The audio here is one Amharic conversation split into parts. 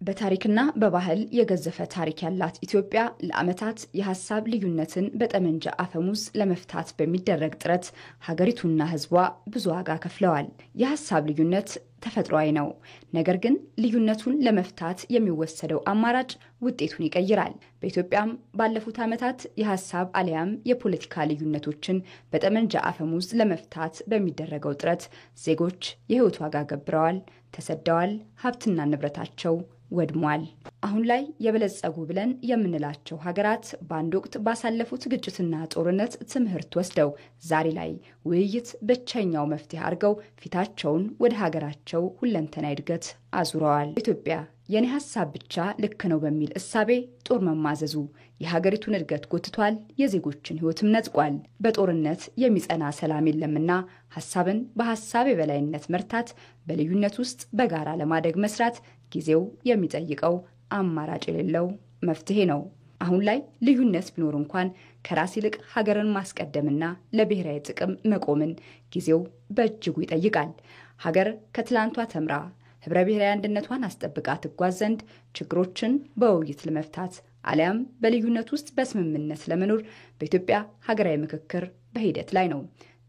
በታሪክና በባህል የገዘፈ ታሪክ ያላት ኢትዮጵያ ለዓመታት የሐሳብ ልዩነትን በጠመንጃ አፈሙዝ ለመፍታት በሚደረግ ጥረት ሀገሪቱና ሕዝቧ ብዙ ዋጋ ከፍለዋል። የሐሳብ ልዩነት ተፈጥሯዊ ነው። ነገር ግን ልዩነቱን ለመፍታት የሚወሰደው አማራጭ ውጤቱን ይቀይራል። በኢትዮጵያም ባለፉት ዓመታት የሐሳብ አሊያም የፖለቲካ ልዩነቶችን በጠመንጃ አፈሙዝ ለመፍታት በሚደረገው ጥረት ዜጎች የሕይወት ዋጋ ገብረዋል፣ ተሰደዋል፣ ሀብትና ንብረታቸው ወድሟል። አሁን ላይ የበለጸጉ ብለን የምንላቸው ሀገራት በአንድ ወቅት ባሳለፉት ግጭትና ጦርነት ትምህርት ወስደው ዛሬ ላይ ውይይት ብቸኛው መፍትሄ አድርገው ፊታቸውን ወደ ሀገራቸው ሁለንተናዊ እድገት አዙረዋል። ኢትዮጵያ የኔ ሐሳብ ብቻ ልክ ነው በሚል እሳቤ ጦር መማዘዙ የሀገሪቱን እድገት ጎትቷል፣ የዜጎችን ሕይወትም ነጥቋል። በጦርነት የሚጸና ሰላም የለምና ሐሳብን በሐሳብ የበላይነት መርታት፣ በልዩነት ውስጥ በጋራ ለማደግ መስራት ጊዜው የሚጠይቀው አማራጭ የሌለው መፍትሄ ነው። አሁን ላይ ልዩነት ቢኖር እንኳን ከራስ ይልቅ ሀገርን ማስቀደምና ለብሔራዊ ጥቅም መቆምን ጊዜው በእጅጉ ይጠይቃል። ሀገር ከትላንቷ ተምራ ህብረ ብሔራዊ አንድነቷን አስጠብቃ ትጓዝ ዘንድ ችግሮችን በውይይት ለመፍታት አሊያም በልዩነት ውስጥ በስምምነት ለመኖር በኢትዮጵያ ሀገራዊ ምክክር በሂደት ላይ ነው።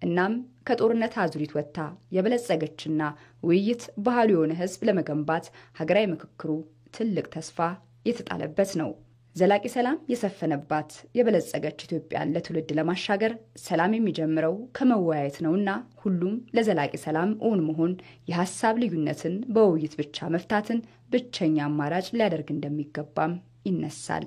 እናም ከጦርነት አዙሪት ወጥታ የበለጸገችና ውይይት ባህሉ የሆነ ህዝብ ለመገንባት ሀገራዊ ምክክሩ ትልቅ ተስፋ የተጣለበት ነው። ዘላቂ ሰላም የሰፈነባት የበለጸገች ኢትዮጵያን ለትውልድ ለማሻገር ሰላም የሚጀምረው ከመወያየት ነውና ሁሉም ለዘላቂ ሰላም እውን መሆን የሐሳብ ልዩነትን በውይይት ብቻ መፍታትን ብቸኛ አማራጭ ሊያደርግ እንደሚገባም ይነሳል።